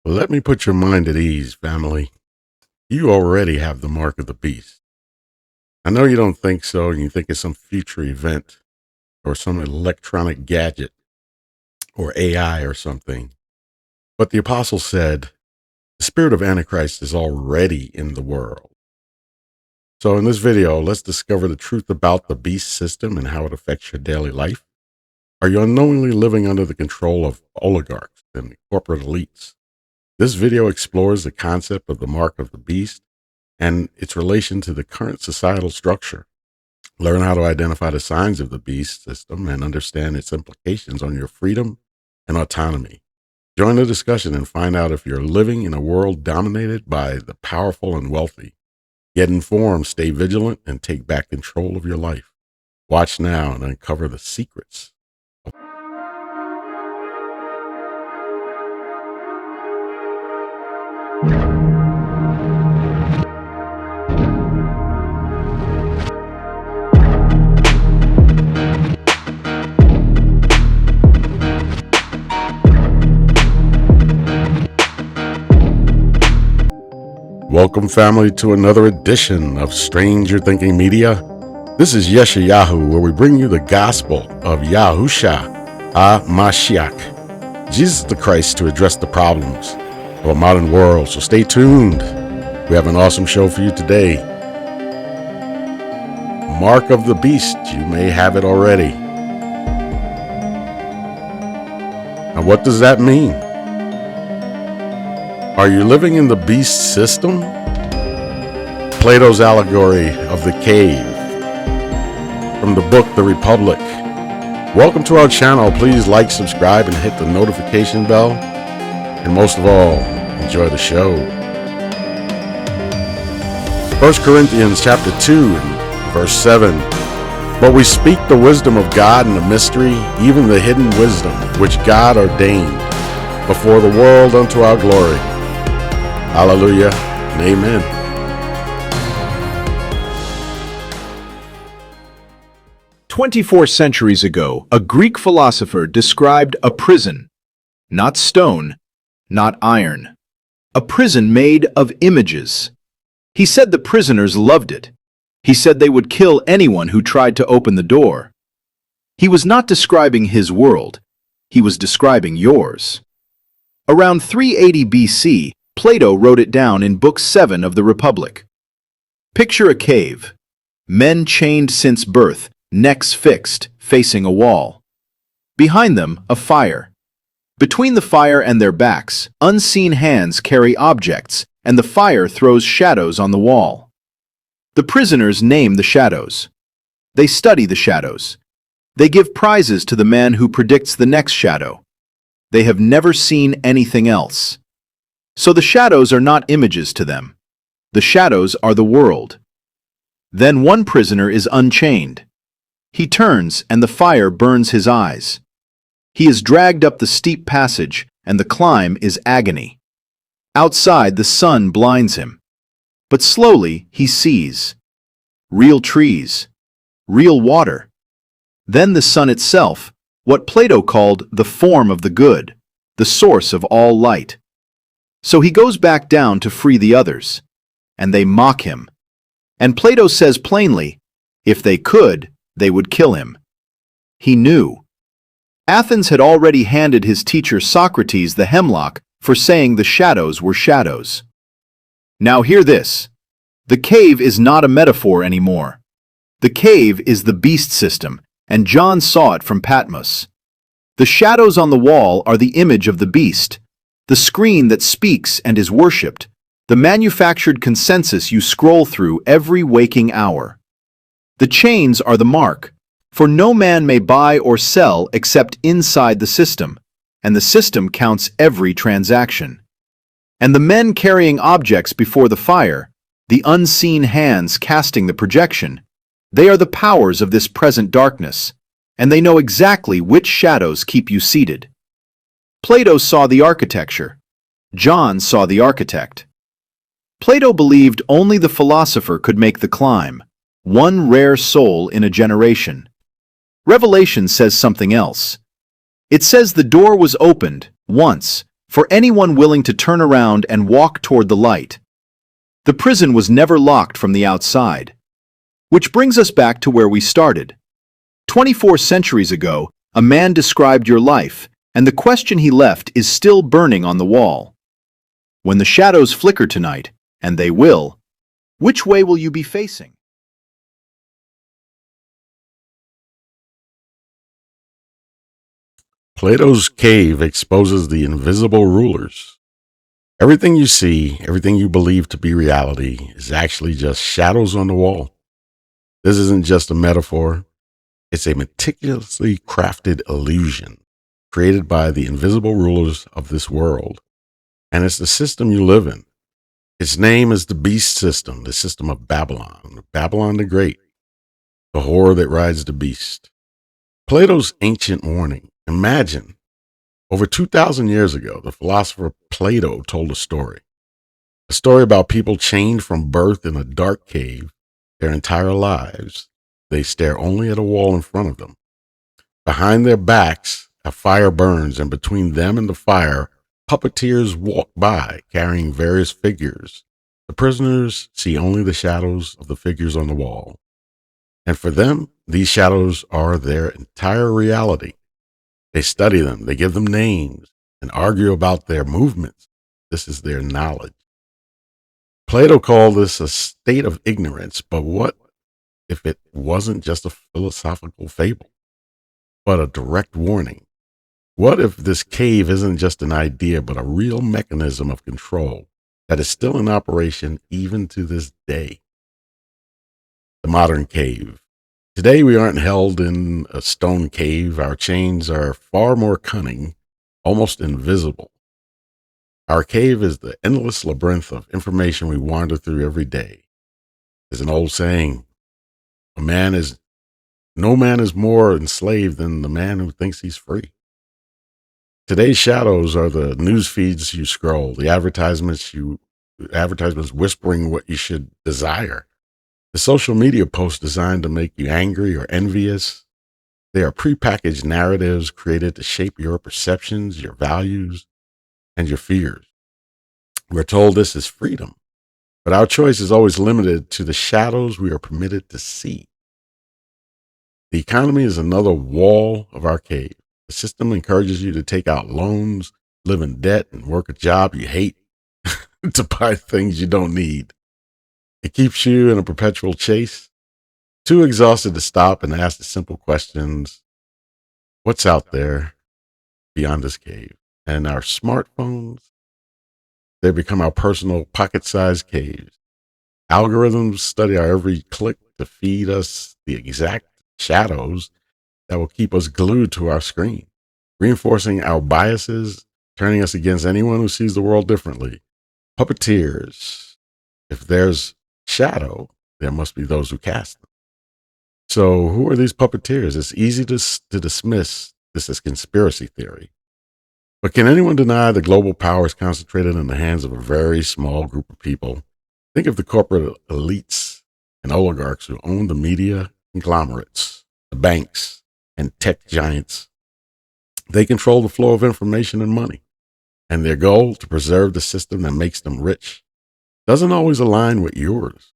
Let me put your mind at ease, family. You already have the mark of the beast. I know you don't think so, and you think it's some future event or some electronic gadget or AI or something. But the apostle said, the spirit of Antichrist is already in the world. So in this video, let's discover the truth about the beast system and how it affects your daily life. Are you unknowingly living under the control of oligarchs and corporate elites? This video explores the concept of the mark of the beast and its relation to the current societal structure. Learn how to identify the signs of the beast system and understand its implications on your freedom and autonomy. Join the discussion and find out if you're living in a world dominated by the powerful and wealthy. Get informed, stay vigilant, and take back control of your life. Watch now and uncover the secrets. Welcome, family, to another edition of Stranger Thinking Media. This is Yeshayahu, where we bring you the gospel of Yahusha HaMashiach, Jesus the Christ, to address the problems of a modern world. So stay tuned. We have an awesome show for you today. Mark of the Beast. You may have it already. Now, what does that mean? Are you living in the beast system? Plato's Allegory of the Cave, from the book The Republic. Welcome to our channel. Please like, subscribe, and hit the notification bell. And most of all, enjoy the show. 1 Corinthians chapter 2 and verse 7. But we speak the wisdom of God in the mystery, even the hidden wisdom, which God ordained before the world unto our glory. Hallelujah and amen. "24 centuries ago, a Greek philosopher described a prison, not stone, not iron, a prison made of images. He said the prisoners loved it. He said they would kill anyone who tried to open the door. He was not describing his world. He was describing yours." Around 380 BC, Plato wrote it down in Book 7 of the Republic. Picture a cave. Men chained since birth, necks fixed, facing a wall. Behind them, a fire. Between the fire and their backs, unseen hands carry objects, and the fire throws shadows on the wall. The prisoners name the shadows. They study the shadows. They give prizes to the man who predicts the next shadow. They have never seen anything else. So the shadows are not images to them. The shadows are the world. Then one prisoner is unchained. He turns, and the fire burns his eyes. He is dragged up the steep passage, and the climb is agony. Outside, the sun blinds him. But slowly he sees real trees, real water. Then the sun itself, what Plato called the form of the good, the source of all light. So he goes back down to free the others, and they mock him. And Plato says plainly, if they could, they would kill him. He knew. Athens had already handed his teacher Socrates the hemlock for saying the shadows were shadows. Now hear this. The cave is not a metaphor anymore. The cave is the beast system, and John saw it from Patmos. The shadows on the wall are the image of the beast, the screen that speaks and is worshipped, the manufactured consensus you scroll through every waking hour. The chains are the mark, for no man may buy or sell except inside the system, and the system counts every transaction. And the men carrying objects before the fire, the unseen hands casting the projection, they are the powers of this present darkness, and they know exactly which shadows keep you seated. Plato saw the architecture. John saw the architect. Plato believed only the philosopher could make the climb, one rare soul in a generation. Revelation says something else. It says the door was opened, once, for anyone willing to turn around and walk toward the light. The prison was never locked from the outside. Which brings us back to where we started. 24 centuries ago, a man described your life, and the question he left is still burning on the wall. When the shadows flicker tonight, and they will, which way will you be facing? Plato's cave exposes the invisible rulers. Everything you see, everything you believe to be reality, is actually just shadows on the wall. This isn't just a metaphor. It's a meticulously crafted illusion created by the invisible rulers of this world. And it's the system you live in. Its name is the beast system, the system of Babylon, Babylon the Great, the whore that rides the beast. Plato's ancient warning. Imagine, over 2,000 years ago, the philosopher Plato told a story about people chained from birth in a dark cave their entire lives. They stare only at a wall in front of them. Behind their backs, a fire burns, and between them and the fire, puppeteers walk by carrying various figures. The prisoners see only the shadows of the figures on the wall. And for them, these shadows are their entire reality. They study them, they give them names, and argue about their movements. This is their knowledge. Plato called this a state of ignorance, but what if it wasn't just a philosophical fable, but a direct warning? What if this cave isn't just an idea, but a real mechanism of control that is still in operation even to this day? The modern cave. Today we aren't held in a stone cave. Our chains are far more cunning, almost invisible. Our cave is the endless labyrinth of information we wander through every day. There's an old saying, no man is more enslaved than the man who thinks he's free. Today's shadows are the news feeds you scroll, the advertisements whispering what you should desire. The social media posts designed to make you angry or envious. They are prepackaged narratives created to shape your perceptions, your values, and your fears. We're told this is freedom, but our choice is always limited to the shadows we are permitted to see. The economy is another wall of our cave. The system encourages you to take out loans, live in debt, and work a job you hate to buy things you don't need. It keeps you in a perpetual chase, too exhausted to stop and ask the simple questions. What's out there beyond this cave? And our smartphones, they become our personal pocket-sized caves. Algorithms study our every click to feed us the exact shadows that will keep us glued to our screen, reinforcing our biases, turning us against anyone who sees the world differently. Puppeteers. If there's shadow, there must be those who cast them. So who are these puppeteers? It's easy to dismiss this as conspiracy theory. But can anyone deny the global power is concentrated in the hands of a very small group of people? Think of the corporate elites and oligarchs who own the media conglomerates, the banks, and tech giants. They control the flow of information and money, and their goal to preserve the system that makes them rich doesn't always align with yours.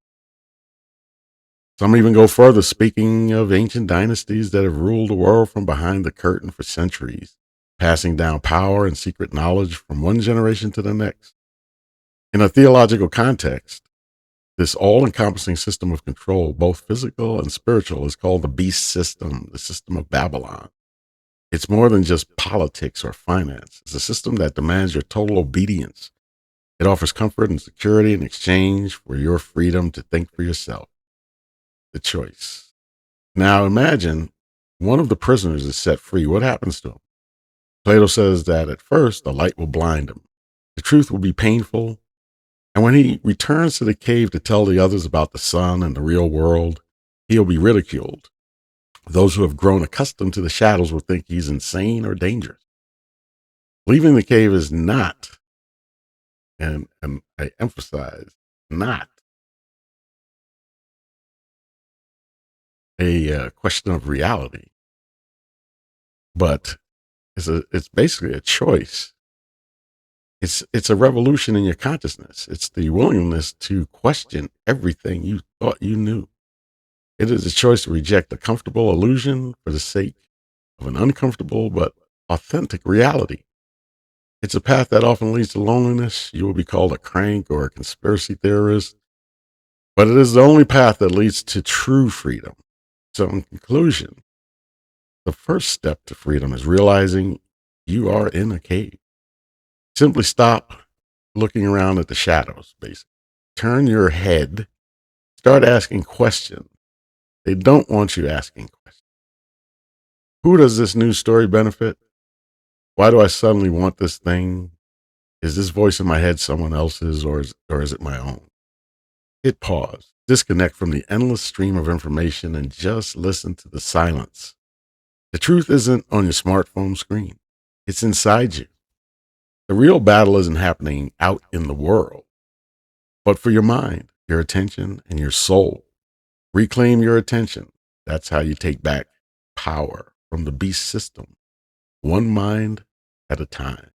Some even go further, speaking of ancient dynasties that have ruled the world from behind the curtain for centuries, passing down power and secret knowledge from one generation to the next. In a theological context, this all-encompassing system of control, both physical and spiritual, is called the beast system, the system of Babylon. It's more than just politics or finance. It's a system that demands your total obedience. It offers comfort and security in exchange for your freedom to think for yourself. The choice. Now imagine one of the prisoners is set free. What happens to him? Plato says that at first the light will blind him. The truth will be painful. And when he returns to the cave to tell the others about the sun and the real world, he'll be ridiculed. Those who have grown accustomed to the shadows will think he's insane or dangerous. Leaving the cave is not, and I emphasize, not a question of reality, but it's basically a choice. It's a revolution in your consciousness. It's the willingness to question everything you thought you knew. It is a choice to reject a comfortable illusion for the sake of an uncomfortable but authentic reality. It's a path that often leads to loneliness. You will be called a crank or a conspiracy theorist, but it is the only path that leads to true freedom. So in conclusion, the first step to freedom is realizing you are in a cave. Simply stop looking around at the shadows, basically. Turn your head, start asking questions. They don't want you asking questions. Who does this news story benefit? Why do I suddenly want this thing? Is this voice in my head someone else's, or is it my own? Hit pause, disconnect from the endless stream of information, and just listen to the silence. The truth isn't on your smartphone screen. It's inside you. The real battle isn't happening out in the world, but for your mind, your attention, and your soul. Reclaim your attention. That's how you take back power from the beast system, one mind at a time.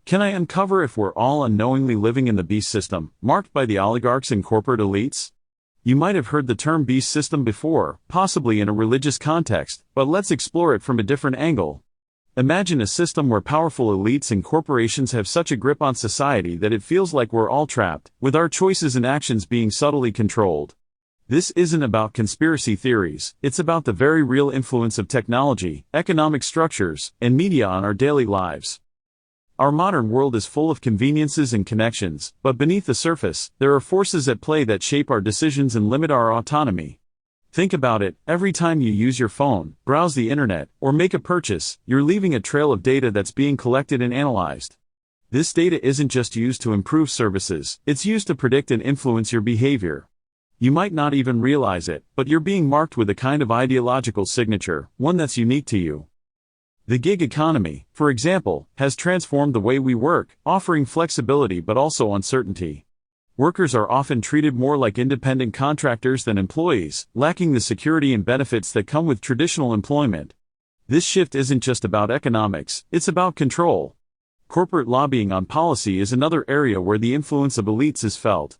Can I uncover if we're all unknowingly living in the beast system, marked by the oligarchs and corporate elites? You might have heard the term beast system before, possibly in a religious context, but let's explore it from a different angle. Imagine a system where powerful elites and corporations have such a grip on society that it feels like we're all trapped, with our choices and actions being subtly controlled. This isn't about conspiracy theories, it's about the very real influence of technology, economic structures, and media on our daily lives. Our modern world is full of conveniences and connections, but beneath the surface, there are forces at play that shape our decisions and limit our autonomy. Think about it, every time you use your phone, browse the internet, or make a purchase, you're leaving a trail of data that's being collected and analyzed. This data isn't just used to improve services, it's used to predict and influence your behavior. You might not even realize it, but you're being marked with a kind of ideological signature, one that's unique to you. The gig economy, for example, has transformed the way we work, offering flexibility but also uncertainty. Workers are often treated more like independent contractors than employees, lacking the security and benefits that come with traditional employment. This shift isn't just about economics, it's about control. Corporate lobbying on policy is another area where the influence of elites is felt.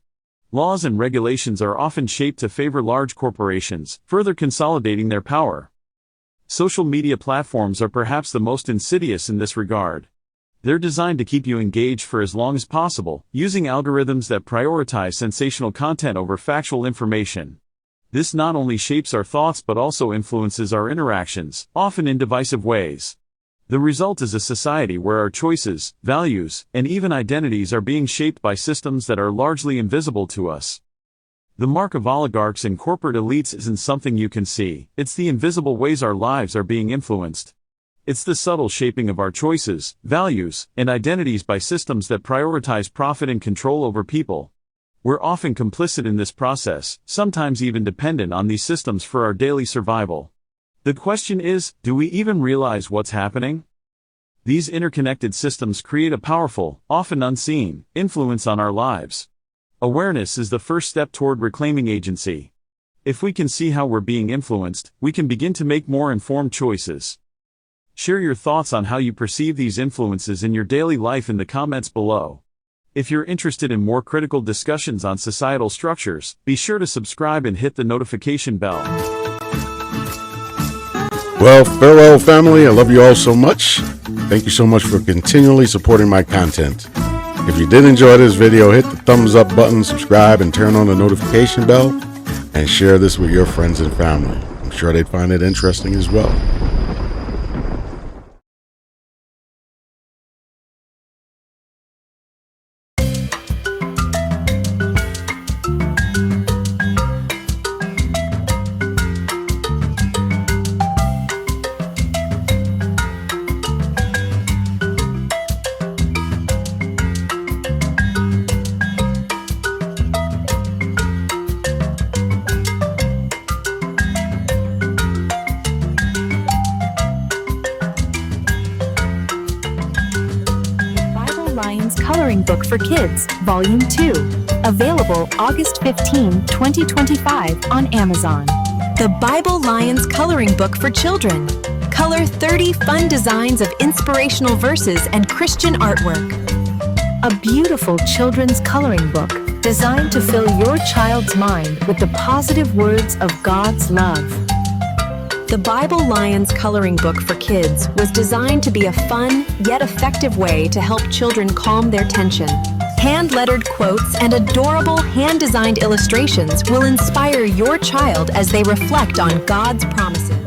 Laws and regulations are often shaped to favor large corporations, further consolidating their power. Social media platforms are perhaps the most insidious in this regard. They're designed to keep you engaged for as long as possible, using algorithms that prioritize sensational content over factual information. This not only shapes our thoughts but also influences our interactions, often in divisive ways. The result is a society where our choices, values, and even identities are being shaped by systems that are largely invisible to us. The mark of oligarchs and corporate elites isn't something you can see, it's the invisible ways our lives are being influenced. It's the subtle shaping of our choices, values, and identities by systems that prioritize profit and control over people. We're often complicit in this process, sometimes even dependent on these systems for our daily survival. The question is, do we even realize what's happening? These interconnected systems create a powerful, often unseen, influence on our lives. Awareness is the first step toward reclaiming agency. If we can see how we're being influenced, we can begin to make more informed choices. Share your thoughts on how you perceive these influences in your daily life in the comments below. If you're interested in more critical discussions on societal structures, be sure to subscribe and hit the notification bell. Well, farewell, family. I love you all so much. Thank you so much for continually supporting my content. If you did enjoy this video, hit the thumbs up button, subscribe, and turn on the notification bell, and share this with your friends and family. I'm sure they'd find it interesting as well. Coloring Book for Kids, Volume 2. Available August 15, 2025 on Amazon. The Bible Lions Coloring Book for Children. Color 30 fun designs of inspirational verses and Christian artwork. A beautiful children's coloring book designed to fill your child's mind with the positive words of God's love. The Bible Lions Coloring Book for Kids was designed to be a fun yet effective way to help children calm their tension. Hand-lettered quotes and adorable hand-designed illustrations will inspire your child as they reflect on God's promises.